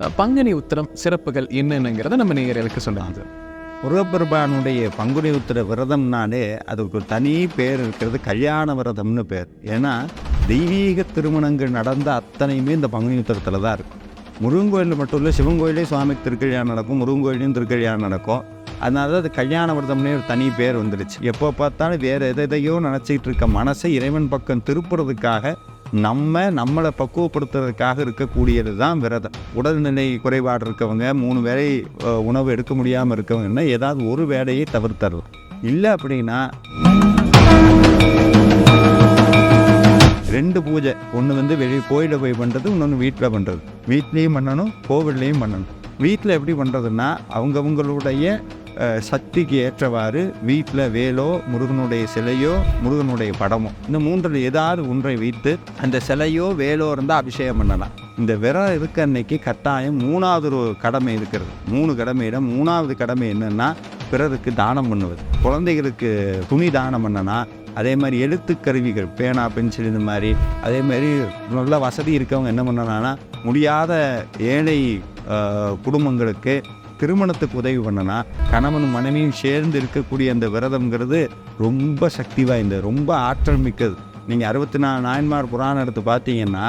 பங்குனி உத்திரம் சிறப்புகள் என்னென்னங்கிறத நம்ம நேயர்களுக்கு சொல்லலாம் சார். முருகப்பெருமானுடைய பங்குனி உத்திர விரதம்னாலே அதுக்கு ஒரு தனி பேர் இருக்கிறது, கல்யாண விரதம்னு பேர். ஏன்னா தெய்வீக திருமணங்கள் நடந்த அத்தனையுமே இந்த பங்குனி உத்திரத்தில் தான் இருக்கும். முருகன் கோயிலில் மட்டும் இல்லை, சிவன் கோயிலே சுவாமிக்கு திருக்கல்யாணம் நடக்கும், முருகன் கோயிலையும் திருக்கல்யாணம் நடக்கும். அதனால தான் அது கல்யாண விரதம்னே ஒரு தனி பேர் வந்துடுச்சு. எப்போ பார்த்தாலும் வேறு எதையோ நினச்சிக்கிட்டு இருக்க மனசை இறைவன் பக்கம் திருப்புறதுக்காக, நம்மளை பக்குவப்படுத்துறதுக்காக இருக்கக்கூடியது தான் விரதம். உடல்நிலை குறைபாடு இருக்கவங்க, 3 வேளை உணவு எடுக்க முடியாமல் இருக்கவங்கன்னா ஏதாவது ஒரு வேலையை தவிர்த்தரலாம். இல்லை அப்படின்னா 2 பூஜை, ஒன்று வெளியே கோயிலில் போய் பண்ணுறது, இன்னொன்று வீட்டில் பண்ணுறது. வீட்லேயும் பண்ணணும், கோவில்லையும் பண்ணணும். வீட்டில் எப்படி பண்ணுறதுன்னா அவங்கவுங்களுடைய சக்திக்கு ஏற்றவாறு வீட்டில் வேலோ, முருகனுடைய சிலையோ, முருகனுடைய படமோ, இந்த 3ல் ஏதாவது ஒன்றை வைத்து அந்த சிலையோ வேலோ இருந்தால் அபிஷேகம் பண்ணலாம். இந்த விரதம் இருக்க அன்னைக்கு கட்டாயம் 3வது ஒரு கடமை இருக்கிறது. 3 கடமையில 3வது கடமை என்னென்னா பிறருக்கு தானம் பண்ணுவது. குழந்தைகளுக்கு துணி தானம் பண்ணனா, அதே மாதிரி எழுத்து கருவிகள், பேனா, பென்சில், இந்த மாதிரி. அதே மாதிரி நல்ல வசதி இருக்கவங்க என்ன பண்ணலான்னா, முடியாத ஏழை குடும்பங்களுக்கு திருமணத்துக்கு உதவி பண்ணனா, கணவனும் மனைவியும் சேர்ந்து இருக்கக்கூடிய அந்த விரதம்ங்கிறது ரொம்ப சக்தி வாய்ந்தது, ரொம்ப ஆற்றல் மிக்கது. நீங்கள் 64 நாயன்மார் புராணம் எடுத்து பார்த்தீங்கன்னா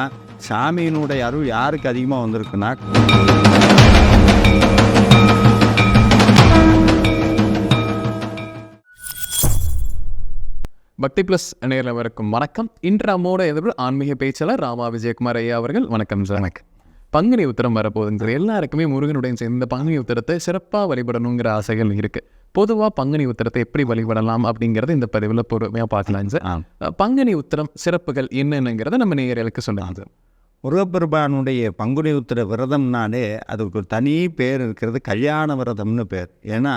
சாமியினுடைய அருள் யாருக்கு அதிகமாக வந்திருக்குன்னா, பக்தி பிளஸ் நேயர்களுக்கும் வணக்கம். இன்று நம்மோட எதிர்ப்பு ஆன்மீக பேச்சாளர் ராமா விஜயகுமார் ஐயா அவர்கள். வணக்கம் சார். வணக்கம். பங்குனி உத்திரம் வரப்போகுதுங்கிற எல்லாருக்குமே முருகனுடைய சேர்ந்த பங்குனி உத்திரத்தை சிறப்பாக வழிபடணுங்கிற ஆசைகள் இருக்குது. பொதுவாக பங்குனி உத்திரத்தை எப்படி வழிபடலாம் அப்படிங்கிறத இந்த பதிவில் பொறுமையாக பார்க்கலாம் சார். பங்குனி உத்திரம் சிறப்புகள் என்னென்னங்கிறத நம்ம நேயர்களுக்கு சொல்லலாம் சார். முருகப்பெருமானுடைய பங்குனி உத்திர விரதம்னாலே அதுக்கு ஒரு தனி பேர் இருக்கிறது, கல்யாண விரதம்னு பேர். ஏன்னா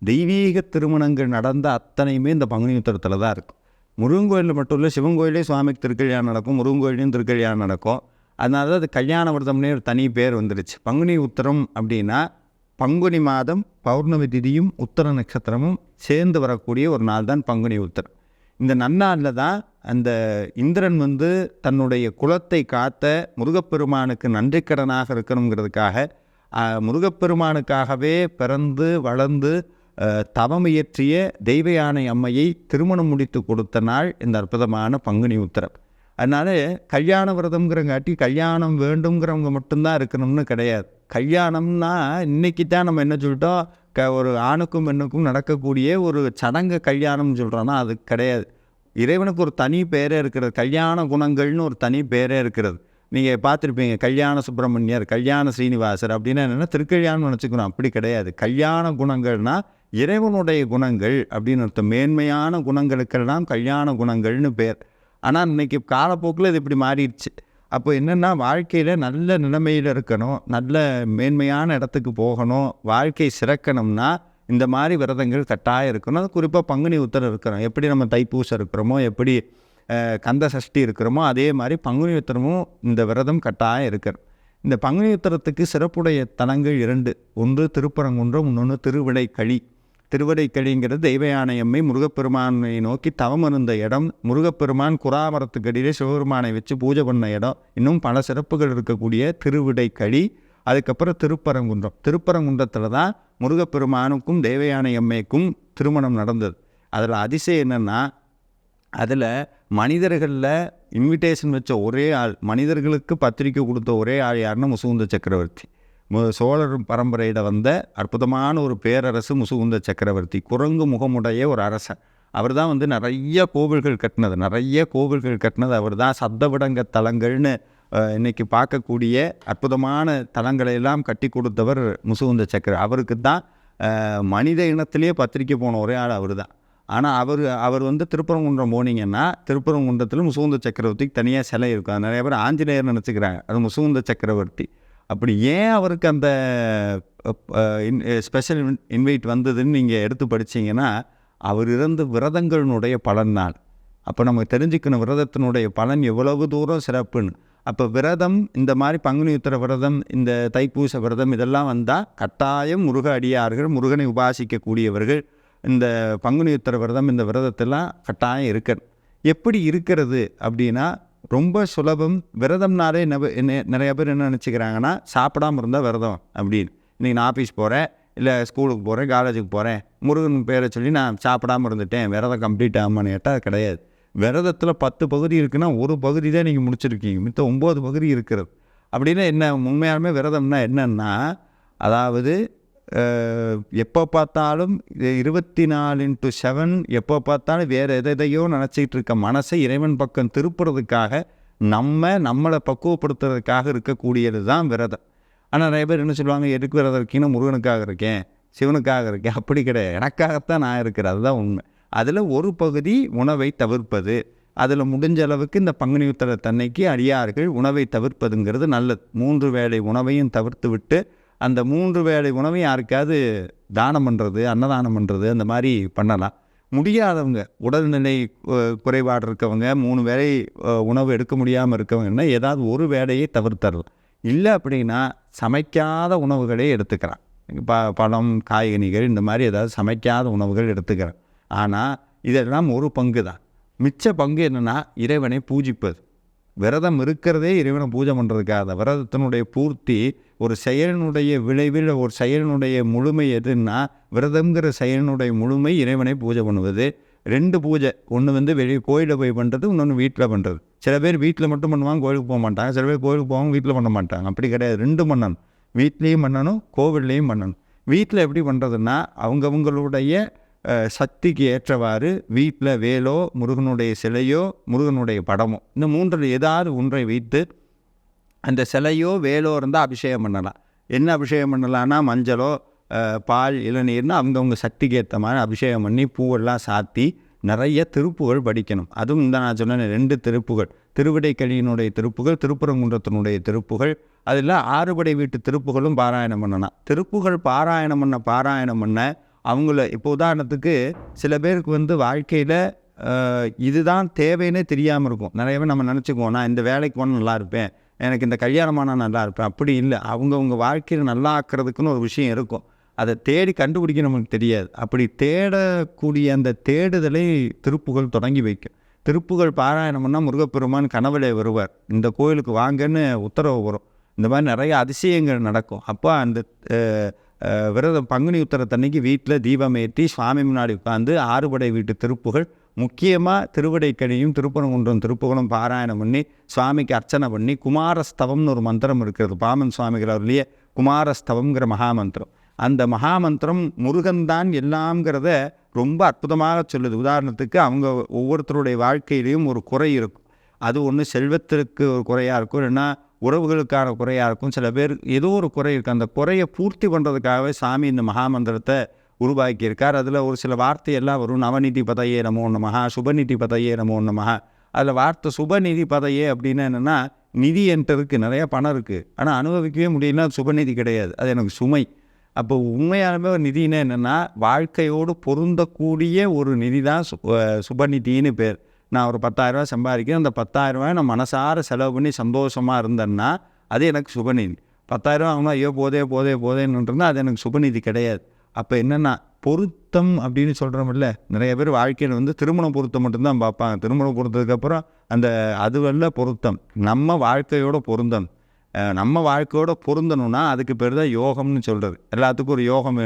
தெய்வீக திருமணங்கள் நடந்த அத்தனையுமே இந்த பங்குனி உத்திரத்தில் தான் இருக்கும். முருகன் கோயிலில் மட்டும் இல்லை, சிவன் கோயிலே சுவாமிக்கு திருக்கல்யாணம் நடக்கும், முருகன் கோயிலையும் திருக்கல்யாணம் நடக்கும். அதனால தான் அது கல்யாண விரதம்னே ஒரு தனி பேர் வந்துடுச்சு. பங்குனி உத்திரம் அப்படின்னா பங்குனி மாதம் பௌர்ணமி திதியும் உத்திர நட்சத்திரமும் சேர்ந்து வரக்கூடிய ஒரு நாள் தான் பங்குனி உத்திரம். இந்த நன்னாளில் தான் அந்த இந்திரன் தன்னுடைய குலத்தை காத்த முருகப்பெருமானுக்கு நன்றிக்கடனாக இருக்கணுங்கிறதுக்காக, முருகப்பெருமானுக்காகவே பிறந்து வளர்ந்து தவம் இயற்றிய தெய்வ யானை அம்மையை திருமணம் முடித்து கொடுத்த நாள் இந்த அற்புதமான பங்குனி உத்திரம். அதனால் கல்யாண விரதம்ங்கிறங்காட்டி கல்யாணம் வேண்டுங்கிறவங்க மட்டும்தான் இருக்கணும்னு கிடையாது. கல்யாணம்னா இன்றைக்கி தான் நம்ம என்ன சொல்லிட்டோம், ஒரு ஆணுக்கும் பெண்ணுக்கும் நடக்கக்கூடிய ஒரு சடங்கு கல்யாணம்னு சொல்கிறோன்னா அது கிடையாது. இறைவனுக்கு ஒரு தனி பேரே இருக்கிறது, கல்யாண குணங்கள்னு ஒரு தனி பேரே இருக்கிறது. நீங்கள் பார்த்துருப்பீங்க, கல்யாண சுப்பிரமணியர், கல்யாண ஸ்ரீனிவாசர் அப்படின்னு என்னென்னா திருக்கல்யாணம் நினச்சிக்கணும். அப்படி கிடையாது. கல்யாண குணங்கள்னால் இறைவனுடைய குணங்கள் அப்படின்னு அர்த்தம். மேன்மையான குணங்களுக்கெல்லாம் கல்யாண குணங்கள்னு பேர். ஆனால் இன்றைக்கி காலப்போக்கில் இது இப்படி மாறிடுச்சு. அப்போ என்னென்னா வாழ்க்கையில் நல்ல நிலைமையில் இருக்கணும், நல்ல மேன்மையான இடத்துக்கு போகணும், வாழ்க்கை சிறக்கணும்னா இந்த மாதிரி விரதங்கள் கட்டாயம் இருக்கணும். அது குறிப்பாக பங்குனி உத்திரம் இருக்கிறோம். எப்படி நம்ம தைப்பூசம் இருக்கிறோமோ, எப்படி கந்த சஷ்டி இருக்கிறோமோ, அதே மாதிரி பங்குனி உத்திரமும் இந்த விரதம் கட்டாயம் இருக்கிறோம். இந்த பங்குனி உத்திரத்துக்கு சிறப்புடைய தலங்கள் 2. ஒன்று திருப்பரங்குன்றம், இன்னொன்று திருவிடைக்களி. திருவிடைக்களிங்கிறது தெய்வ யானை அம்மை முருகப்பெருமானை நோக்கி தவம் இருந்த இடம். முருகப்பெருமான் குராமரத்துக்கடியிலே சிவபெருமானை வச்சு பூஜை பண்ண இடம். இன்னும் பல சிறப்புகள் இருக்கக்கூடிய திருவிடைக்களி. அதுக்கப்புறம் திருப்பரங்குன்றம். திருப்பரங்குன்றத்தில் தான் முருகப்பெருமானுக்கும் தெய்வ யானை அம்மைக்கும் திருமணம் நடந்தது. அதில் அதிசயம் என்னென்னா, அதில் மனிதர்களில் இன்விடேஷன் வச்ச ஒரே ஆள், மனிதர்களுக்கு பத்திரிக்கை கொடுத்த ஒரே ஆள் யாருன்னா முசுகுந்த சக்கரவர்த்தி. சோழர் பரம்பரையில் வந்த அற்புதமான ஒரு பேரரசு முசுகுந்த சக்கரவர்த்தி. குரங்கு முகமுடைய ஒரு அரசன். அவர் தான் நிறைய கோவில்கள் கட்டினது அவர் தான். சப்தவிடங்க தலங்கள்னு இன்றைக்கி பார்க்கக்கூடிய அற்புதமான தலங்களையெல்லாம் கட்டி கொடுத்தவர் முசுகுந்த சக்கர. அவருக்கு தான் மனித இனத்திலே பத்திரிக்கை போன ஒரே ஆள் அவர் தான். ஆனால் அவர் திருப்பரங்குன்றம் போனீங்கன்னா திருப்பரங்குன்றத்தில் முசுகுந்த சக்கரவர்த்திக்கு தனியாக சிலை இருக்கும். நிறைய பேர் ஆஞ்சநேயர் நினச்சிக்கிறாங்க, அது முசுகுந்த சக்கரவர்த்தி. அப்படி ஏன் அவருக்கு அந்த ஸ்பெஷல் இன்வைட் வந்ததுன்னு நீங்கள் எடுத்து படித்தீங்கன்னா, அவர் இருந்த விரதங்களினுடைய பலன் தான். அப்போ நம்ம தெரிஞ்சுக்கணும் விரதத்தினுடைய பலன் எவ்வளவு தூரம் சிறப்புன்னு. அப்போ விரதம், இந்த மாதிரி பங்குனி உத்திர விரதம், இந்த தைப்பூச விரதம் இதெல்லாம் வந்தால் கட்டாயம் முருக அடியார்கள், முருகனை உபாசிக்கக்கூடியவர்கள் இந்த பங்குனி உத்திர விரதம், இந்த விரதத்தெல்லாம் கட்டாயம் இருக்கணும். எப்படி இருக்கிறது அப்படின்னா, ரொம்ப சுலபம். விரதம்னாலே நிறைய பேர் என்ன நினச்சிக்கிறாங்கன்னா, சாப்பிடாமல் இருந்தால் விரதம் அப்படின்னு. இன்றைக்கி நான் ஆஃபீஸ் போகிறேன், இல்லை ஸ்கூலுக்கு போகிறேன், காலேஜுக்கு போகிறேன், முருகன் பேரை சொல்லி நான் சாப்பிடாமல் இருந்துட்டேன், விரதம் கம்ப்ளீட் ஆகாமன்னு கேட்டால் கிடையாது. விரதத்தில் 10 பகுதி இருக்குன்னா ஒரு பகுதி தான் நீங்கள் முடிச்சிருக்கீங்க, மித்த 9 பகுதி இருக்கிறது. அப்படின்னா என்ன, உண்மையாலுமே விரதம்னா என்னன்னா, அதாவது எப்போ பார்த்தாலும் 24/7 எப்போ பார்த்தாலும் வேறு எதையோ நினச்சிக்கிட்டு இருக்க மனசை இறைவன் பக்கம் திருப்புறதுக்காக நம்மளை பக்குவப்படுத்துறதுக்காக இருக்கக்கூடியது தான் விரதம். ஆனால் நிறைய பேர் என்ன சொல்லுவாங்க, எதுக்கு விரதம் இருக்கீங்கன்னா, முருகனுக்காக இருக்கேன், சிவனுக்காக இருக்கேன். அப்படி கிடையாது, எனக்காகத்தான் நான் இருக்கிறேன், அதுதான் உண்மை. அதில் ஒரு பகுதி உணவை தவிர்ப்பது. அதில் முடிஞ்ச அளவுக்கு இந்த பங்குனி உத்திரத்தன்னைக்கு அடியார்கள் உணவை தவிர்ப்பதுங்கிறது நல்லது. 3 வேளை உணவையும் தவிர்த்து விட்டு அந்த 3 வேளை உணவை யாருக்காவது தானம் பண்ணுறது, அன்னதானம் பண்ணுறது, அந்த மாதிரி பண்ணலாம். முடியாதவங்க, உடல்நிலை குறைபாடு இருக்கவங்க, 3 வேளை உணவு எடுக்க முடியாமல் இருக்கவங்கன்னா ஏதாவது ஒரு வேளையை தவிர்த்தரலாம். இல்லை அப்படின்னா சமைக்காத உணவுகளே எடுத்துக்கிறான். பழம், காய்கனிகள், இந்த மாதிரி ஏதாவது சமைக்காத உணவுகள் எடுத்துக்கிறேன். ஆனால் இதெல்லாம் ஒரு பங்கு தான். மிச்ச பங்கு என்னென்னா இறைவனை பூஜிப்பது. விரதம் இருக்கிறதே இறைவனை பூஜை பண்ணுறதுக்காக. விரதத்தினுடைய பூர்த்தி ஒரு செயலினுடைய விளைவில் ஒரு செயலினுடைய முழுமை எதுன்னா, விரதங்கிற செயலினுடைய முழுமை இறைவனை பூஜை பண்ணுவது. 2 பூஜை, ஒன்று வெளியே கோயிலில் போய் பண்ணுறது, இன்னொன்று வீட்டில் பண்ணுறது. சில பேர் வீட்டில் மட்டும் பண்ணுவாங்க, கோயிலுக்கு போக மாட்டாங்க. சில பேர் கோயிலுக்கு போவாங்க, வீட்டில் பண்ண மாட்டாங்க. அப்படி கிடையாது, 2 பண்ணணும். வீட்லேயும் பண்ணணும், கோவில்லையும் பண்ணணும். வீட்டில் எப்படி பண்ணுறதுன்னா, அவங்கவுங்களுடைய சக்திக்கு ஏற்றவாறு வீட்டில் வேலோ, முருகனுடைய சிலையோ, முருகனுடைய படமோ, இந்த 3ல் ஏதாவது ஒன்றை வைத்து அந்த சிலையோ வேலோ இருந்தால் அபிஷேகம் பண்ணலாம். என்ன அபிஷேகம் பண்ணலான்னா, மஞ்சளோ பால் இளநீர்னு அவங்கவுங்க சக்திக்கு ஏற்ற மாதிரி அபிஷேகம் பண்ணி பூவெல்லாம் சாத்தி நிறைய திருப்புகள் படிக்கணும். அதுவும் இந்த நான் சொன்ன 2 திருப்புகள், திருவிடைக்கழியினுடைய திருப்புகள், திருப்பரங்குன்றத்தினுடைய திருப்புகள், அதில் 6 படை வீட்டு திருப்புகளும் பாராயணம் பண்ணலாம். திருப்புகள் பாராயணம் பண்ண அவங்கள இப்போ உதாரணத்துக்கு சில பேருக்கு வாழ்க்கையில் இதுதான் தேவைன்னே தெரியாமல் இருக்கும். நிறைய பேர் நம்ம நினச்சிக்குவோம், நான் இந்த வேலைக்கு போனால் நல்லா இருப்பேன், எனக்கு இந்த கல்யாணமானால் நல்லா இருப்பேன். அப்படி இல்லை, அவங்கவுங்க வாழ்க்கையில் நல்லா ஆக்கிறதுக்குன்னு ஒரு விஷயம் இருக்கும். அதை தேடி கண்டுபிடிக்க நமக்கு தெரியாது. அப்படி தேடக்கூடிய அந்த தேடுதலை திருப்புகள் தொடங்கி வைக்கும். திருப்புகள் பாராயணம் பண்ணால் முருகப்பெருமான் கனவுலே வருவார், இந்த கோயிலுக்கு வாங்கன்னு உத்தரவு வரும். இந்த மாதிரி நிறைய அதிசயங்கள் நடக்கும். அப்போ அந்த விரதம் பங்குனி உத்திரத்தன்னைக்கு வீட்டில் தீபம் ஏற்றி சுவாமி முன்னாடி உட்காந்து 6 படை வீட்டு திருப்புகள், முக்கியமாக திருவிடைக்கழியும் திருப்பரங்குன்றம் திருப்புகளும் பாராயணம் பண்ணி சுவாமிக்கு அர்ச்சனை பண்ணி, குமாரஸ்தவம்னு ஒரு மந்திரம் இருக்கிறது, பாமன் சுவாமிகள் அவர்லேயே குமாரஸ்தவங்கிற மகாமந்திரம். அந்த மகாமந்திரம் முருகன்தான் எல்லாம்ங்கிறத ரொம்ப அற்புதமாக சொல்லுது. உதாரணத்துக்கு அவங்க ஒவ்வொருத்தருடைய வாழ்க்கையிலையும் ஒரு குறை இருக்கும். அது ஒன்று செல்வத்திற்கு ஒரு குறையாக இருக்கும், இல்லைன்னா உறவுகளுக்கான குறையாக இருக்கும். சில பேர் ஏதோ ஒரு குறை இருக்குது, அந்த குறையை பூர்த்தி பண்ணுறதுக்காகவே சாமி இந்த மகாமந்திரத்தை உருவாக்கியிருக்கார். அதில் ஒரு சில வார்த்தையெல்லாம் வரும். நவநிதி பதையே நமோ நமஹ, சுபநிதி பதையே நமோ நமஹ. அதில் வார்த்தை சுபநிதி பதையே அப்படின்னு என்னென்னா, நிதி என்கிட்ட இருக்குது, நிறைய பணம் இருக்குது, ஆனால் அனுபவிக்கவே முடியலன்னா அது சுபநிதி கிடையாது, அது எனக்கு சுமை. அப்போ உண்மையாலுமே ஒரு நிதினா என்னென்னா, வாழ்க்கையோடு பொருந்தக்கூடிய ஒரு நிதி தான் சுபநிதின்னு பேர். நான் ஒரு 10,000 ரூபா சம்பாதிக்கிறேன், அந்த 10,000 ரூபாய் நான் மனசார செலவு பண்ணி சந்தோஷமாக இருந்தேன்னா அது எனக்கு சுபநிதி. 10,000 ரூபா ஆகணும், ஐயோ போதேன்னு இருந்தால் அது எனக்கு சுபநிதி கிடையாது. அப்போ என்னென்னா, பொருத்தம் அப்படின்னு சொல்கிறோமில்ல, நிறைய பேர் வாழ்க்கையில் திருமண பொருத்தம் மட்டும்தான் பார்ப்பாங்க. திருமணம் பொருத்ததுக்கப்புறம் அந்த அதுவல்ல பொருத்தம், நம்ம வாழ்க்கையோட பொருந்தணும். நம்ம வாழ்க்கையோட பொருந்தணும்னா அதுக்கு பேர் தான் யோகம்னு சொல்கிறது. எல்லாத்துக்கும் ஒரு யோகம்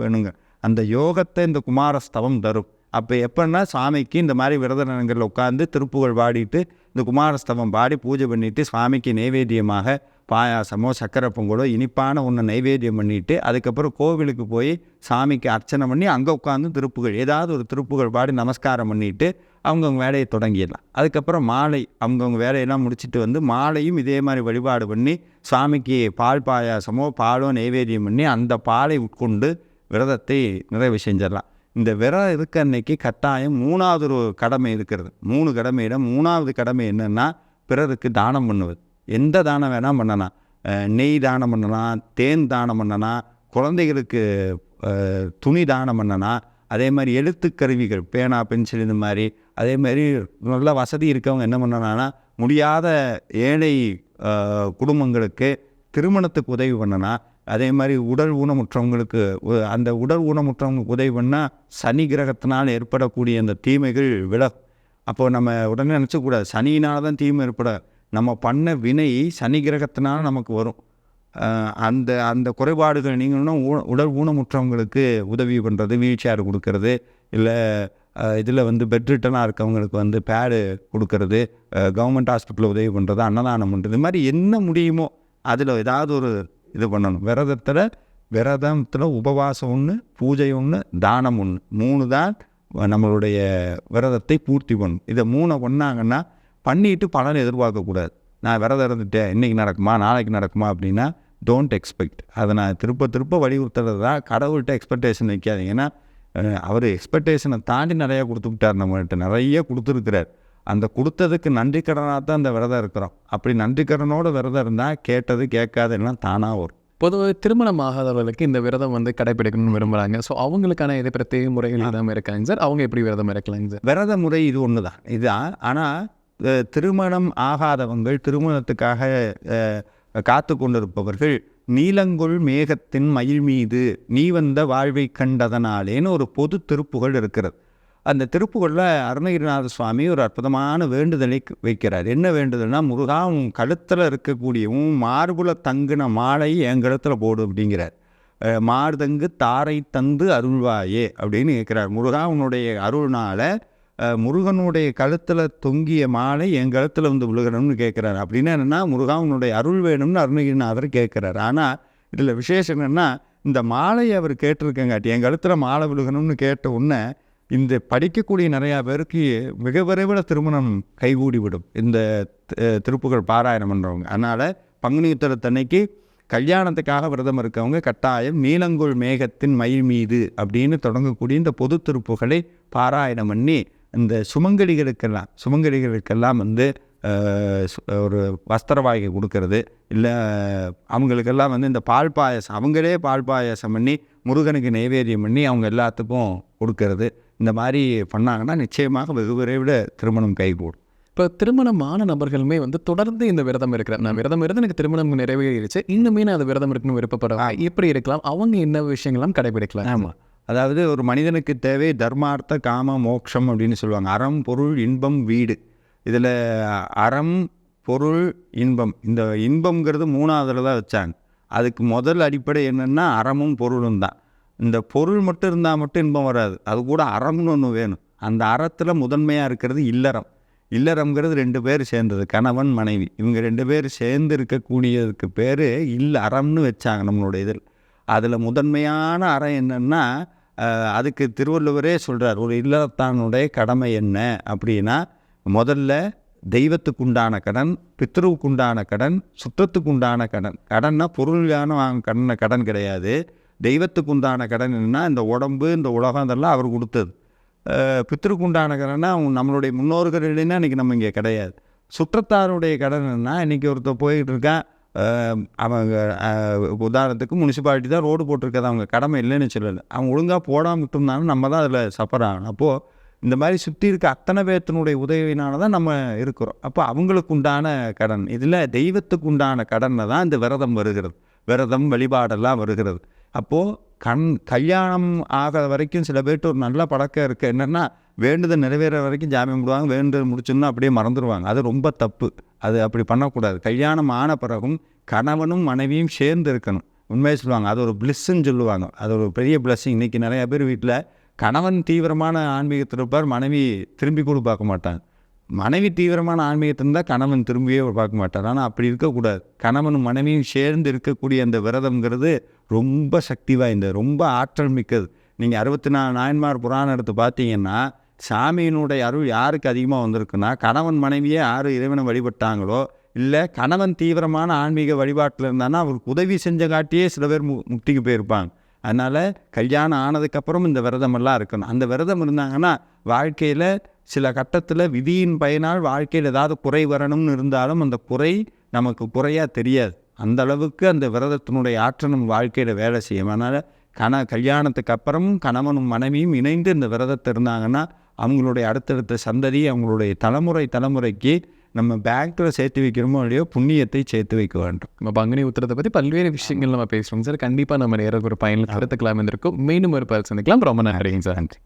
வேணுங்க. அந்த யோகத்தை இந்த குமாரஸ்தவம் தரும். அப்போ எப்படின்னா, சுவாமிக்கு இந்த மாதிரி விரத நேரங்களில் உட்காந்து திருப்புகள் பாடிட்டு இந்த குமாரஸ்தவம் பாடி பூஜை பண்ணிவிட்டு சுவாமிக்கு நைவேத்தியமாக பாயாசமோ சக்கரை பொங்கலோ இனிப்பான ஒன்று நைவேத்தியம் பண்ணிவிட்டு அதுக்கப்புறம் கோவிலுக்கு போய் சாமிக்கு அர்ச்சனை பண்ணி அங்கே உட்காந்து திருப்புகள் ஏதாவது ஒரு திருப்புகள் பாடி நமஸ்காரம் பண்ணிவிட்டு அவங்கவுங்க வேலையை தொடங்கிடலாம். அதுக்கப்புறம் மாலை அவங்கவுங்க வேலையெல்லாம் முடிச்சுட்டு மாலையும் இதே மாதிரி வழிபாடு பண்ணி சுவாமிக்கு பால் பாயாசமோ பாலோ நைவேத்தியம் பண்ணி அந்த பாலை உட்கொண்டு விரதத்தை நிறைவு செஞ்சிடலாம். இந்த விரதம் இருக்க அன்னைக்கு கட்டாயம் 3வது ஒரு கடமை இருக்கிறது. 3 கடமையில 3வது கடமை என்னென்னா, பிறருக்கு தானம் பண்ணுவது. எந்த தானம் வேணால் பண்ணலாம். நெய் தானம் பண்ணலாம், தேன் தானம் பண்ணலாம், குழந்தைகளுக்கு துணி தானம் பண்ணலாம். அதே மாதிரி எழுத்துக்கருவிகள், பேனா, பென்சில், இந்த மாதிரி. அதே மாதிரி நல்ல வசதி இருக்கவங்க என்ன பண்ணலான்னா, முடியாத ஏழை குடும்பங்களுக்கு திருமணத்துக்கு உதவி பண்ணலாம். அதே மாதிரி உடல் ஊனமுற்றவங்களுக்கு அந்த உடல் ஊனமுற்றவங்களுக்கு உதவி பண்ணால் சனி கிரகத்தினால் ஏற்படக்கூடிய அந்த தீமைகள் விலகும். அப்போது நம்ம உடனே நினச்சக்கூடாது சனியினால தான் தீமை ஏற்பட, நம்ம பண்ண வினை சனி கிரகத்தினால நமக்கு வரும். அந்த அந்த குறைபாடுகள் நீங்கள்னா உடல் ஊனமுற்றவங்களுக்கு உதவி பண்ணுறது, வீல் சேர் கொடுக்கறது, இல்லை இதில் வந்து பெட் ரிட்டனாக இருக்கவங்களுக்கு வந்து பேடு கொடுக்கறது, கவர்மெண்ட் ஹாஸ்பிட்டலில் உதவி பண்ணுறது, அன்னதானம் பண்ணுறது, இது மாதிரி என்ன முடியுமோ அதில் ஏதாவது ஒரு இது பண்ணணும். விரதத்தில் உபவாசம் ஒன்று, பூஜை ஒன்று, தானம் ஒன்று, 3 தான் நம்மளுடைய விரதத்தை பூர்த்தி பண்ணணும். இதை 3 பண்ணாங்கன்னா பண்ணிட்டு பலனை எதிர்பார்க்கக்கூடாது. நான் விரதம் இருந்துட்டேன், இன்றைக்கி நடக்குமா நாளைக்கு நடக்குமா அப்படின்னா டோன்ட் எக்ஸ்பெக்ட். அதை நான் திருப்ப வலியுறுத்துறது தான். கடவுள்கிட்ட எக்ஸ்பெக்டேஷன் வைக்காதீங்க. ஏன்னா அவர் எக்ஸ்பெக்டேஷனை தாண்டி நிறையா கொடுத்துக்கிட்டார், நம்மகிட்ட நிறைய கொடுத்துருக்கிறார். அந்த கொடுத்ததுக்கு நன்றி கடனாக தான் அந்த விரதம் இருக்கிறோம். அப்படி நன்றி கடனோட விரதம் இருந்தால் கேட்டது கேட்காது எல்லாம் தானாக வரும். பொதுவாக திருமணம் ஆகாதவர்களுக்கு இந்த விரதம் வந்து கடைப்பிடிக்கணும்னு விரும்புகிறாங்க. ஸோ அவங்களுக்கான இது பிரத்யேக முறைகள் எதுவும் இருக்காங்க சார்? அவங்க எப்படி விரதம் இருக்கலாங்க சார்? விரத முறை இது ஒன்று தான். இதுதான். ஆனால் திருமணம் ஆகாதவங்கள், திருமணத்துக்காக காத்து கொண்டிருப்பவர்கள், நீலங்கொள் மேகத்தின் மயில் மீது நீ வந்த வாழ்வை கண்டதனாலேன்னு ஒரு பொது திருப்புகழ் இருக்கிறது. அந்த திருப்புகழில் அருணகிரிநாத சுவாமி ஒரு அற்புதமான வேண்டுதலை வைக்கிறார். என்ன வேண்டுதல்னா, முருகா உன் கழுத்தில் இருக்கக்கூடிய உன் மார்புல தங்குன மாலை என் கழுத்தில் போடு அப்படிங்கிறார். மார்தங்கு தாரை தந்து அருள்வாயே அப்படின்னு கேட்குறார். முருகா உன்னுடைய அருள்னால முருகனுடைய கழுத்தில் தொங்கிய மாலை என் கழுத்தில் வந்து விழுகணும்னு கேட்குறாரு. அப்படின்னா என்னென்னா, முருகா உன்னுடைய அருள் வேணும்னு அருணகிரிநாதர் கேட்குறாரு. ஆனால் இதில் விசேஷம் என்னென்னா, இந்த மாலையை அவர் கேட்டிருக்கங்காட்டி என் கழுத்தில் மாலை விழுகணும்னு கேட்ட உடனே இந்த படிக்கக்கூடிய நிறையா பேருக்கு மிக விரைவில் திருமணம் கைகூடி விடும் இந்த திருப்புகழ் பாராயணம் பண்ணுறவங்க. அதனால் பங்குனி உத்திரத்தன்னைக்கு கல்யாணத்துக்காக விரதம் இருக்கவங்க கட்டாயம் நீலங்கொள் மேகத்தின் மயில் மீது அப்படின்னு தொடங்கக்கூடிய இந்த பொது திருப்புகளை பாராயணம் பண்ணி இந்த சுமங்கலிகளுக்கெல்லாம் வந்து ஒரு வஸ்திர வாங்கி கொடுக்கறது, இல்லை அவங்களுக்கெல்லாம் வந்து இந்த பால் பாயசம், அவங்களே பால் பாயசம் பண்ணி முருகனுக்கு நைவேத்தியம் பண்ணி அவங்க எல்லாத்துக்கும் கொடுக்கறது, இந்த மாதிரி பண்ணாங்கன்னா நிச்சயமாக வெகு விரைவில் திருமணம் கைகூடும். இப்போ திருமணமான நபர்களுமே வந்து தொடர்ந்து இந்த விரதம் இருக்கிறேன், நான் விரதம் இருந்து எனக்கு திருமணம் நிறைவேறிடுச்சு, இன்னுமே நான் அது விரதம் இருக்குன்னு விருப்பப்படுறேன், எப்படி இருக்கலாம்? அவங்க என்ன விஷயங்கள்லாம் கடைபிடிக்கலாம்? ஆமாம், அதாவது ஒரு மனிதனுக்கு தேவை தர்மார்த்த காம மோட்சம் அப்படின்னு சொல்லுவாங்க. அறம், பொருள், இன்பம், வீடு. இதில் அறம், பொருள், இன்பம், இந்த இன்பம்ங்கிறது 3ஆவதுல தான் வச்சாங்க. அதுக்கு முதல் அடிப்படை என்னென்னா அறமும் பொருளும் தான். இந்த பொருள் மட்டும் இருந்தால் மட்டும் இன்பம் வராது, அது கூட அறம்னு ஒன்று வேணும். அந்த அறத்தில் முதன்மையாக இருக்கிறது இல்லறம். இல்லறம்ங்கிறது 2 பேர் சேர்ந்தது, கணவன் மனைவி. இவங்க 2 பேர் சேர்ந்து இருக்கக்கூடியதுக்கு பேர் அறம்னு வச்சாங்க நம்மளுடைய இதில். அதில் முதன்மையான அறம் என்னென்னா, அதுக்கு திருவள்ளுவரே சொல்கிறார், ஒரு இல்லறத்தானுடைய கடமை என்ன அப்படின்னா, முதல்ல தெய்வத்துக்குண்டான கடன், பித்ருவுக்குண்டான கடன், சுற்றத்துக்குண்டான கடன். கடன்னா பொருளான கடன் கிடையாது. தெய்வத்துக்குண்டான கடன் என்னென்னா, இந்த உடம்பு, இந்த உலகம், இதெல்லாம் அவர் கொடுத்தது. பித்ருக்குண்டான கடன்னா நம்மளுடைய முன்னோர்கள் இல்லைன்னா இன்றைக்கி நம்ம இங்கே கிடையாது. சுற்றத்தாருடைய கடன் என்னன்னா, இன்றைக்கி ஒருத்தர் போய்கிட்டு இருக்கான், அவங்க உதாரணத்துக்கு முனிசிபாலிட்டி தான் ரோடு போட்டிருக்காது, அவங்க கடமை இல்லைன்னு சொல்லலை, அவங்க ஒழுங்காக போடாமல் விட்டுருந்தாலும் நம்ம தான் அதில் சஃபர் ஆகணும். அப்போது இந்த மாதிரி சுற்றி இருக்க அத்தனை பேர்த்தினுடைய உதவினால தான் நம்ம இருக்கிறோம். அப்போ அவங்களுக்கு உண்டான கடன். இதில் தெய்வத்துக்கு உண்டான கடனில் தான் இந்த விரதம் வருகிறது, விரதம் வழிபாடெல்லாம் வருகிறது. அப்போது கல்யாணம் ஆகிற வரைக்கும் சில பேர்ட்டு ஒரு நல்ல பழக்கம் இருக்குது, என்னென்னா வேண்டுதல் நிறைவேற வரைக்கும் ஜாமீன் விடுவாங்க, வேண்டுதல் முடிச்சோன்னா அப்படியே மறந்துடுவாங்க. அது ரொம்ப தப்பு, அது அப்படி பண்ணக்கூடாது. கல்யாணம் ஆன பிறகும் கணவனும் மனைவியும் சேர்ந்து இருக்கணும். உண்மையை சொல்லுவாங்க, அது ஒரு பிளஸ்ன்னு சொல்லுவாங்க, அது ஒரு பெரிய பிளஸ்ஸிங். இன்றைக்கி நிறையா பேர் வீட்டில் கணவன் தீவிரமான ஆன்மீகத்தில் இருப்பார், மனைவி திரும்பி கூட பார்க்க மாட்டாங்க. மனைவி தீவிரமான ஆன்மீகத்தில் இருந்தால் கணவன் திரும்பியே பார்க்க மாட்டார். ஆனால் அப்படி இருக்கக்கூடாது. கணவனும் மனைவியும் சேர்ந்து இருக்கக்கூடிய அந்த விரதம்ங்கிறது ரொம்ப சக்தி வாய்ந்தது, ரொம்ப ஆற்றல் மிக்கது. நீங்கள் 64 நாயன்மார் புராணம் எடுத்து பார்த்தீங்கன்னா, சாமியினுடைய அருள் யாருக்கு அதிகமாக வந்திருக்குன்னா, கணவன் மனைவியே யார் இறைவனை வழிபட்டாங்களோ, இல்லை கணவன் தீவிரமான ஆன்மீக வழிபாட்டில் இருந்தான்னா அவருக்கு உதவி செஞ்ச காட்டியே சில பேர் முக்திக்கு போயிருப்பாங்க. அதனால் கல்யாணம் ஆனதுக்கப்புறம் இந்த விரதமெல்லாம் இருக்கணும். அந்த விரதம் இருந்தாங்கன்னா வாழ்க்கையில் சில கட்டத்தில் விதியின் பயனால் வாழ்க்கையில் ஏதாவது குறை வரணும்னு இருந்தாலும் அந்த குறை நமக்கு குறையாக தெரியாது. அந்த அளவுக்கு அந்த விரதத்தினுடைய ஆற்றல் நம்ம வாழ்க்கையில் வேலை செய்யும். அதனால் கல்யாணத்துக்கு அப்புறமும் கணவனும் மனைவியும் இணைந்து இந்த விரதத்தை இருந்தாங்கன்னா அவங்களுடைய அடுத்தடுத்த சந்ததி, அவங்களுடைய தலைமுறைக்கு நம்ம பேங்க்கில் சேர்த்து வைக்கிறோமோ இல்லையோ புண்ணியத்தை சேர்த்து வைக்க வேண்டும். நம்ம பங்குனி உத்திரத்தை பற்றி பல்வேறு விஷயங்கள் நம்ம பேசுகிறோம் சார். கண்டிப்பாக நம்ம நேரம் ஒரு பயனில் கருத்துக்கலாம் இருந்திருக்கும். மீண்டும் ஒரு பரிசு சந்திக்கலாம். ரொம்ப நன்றிங்க சார். நன்றி.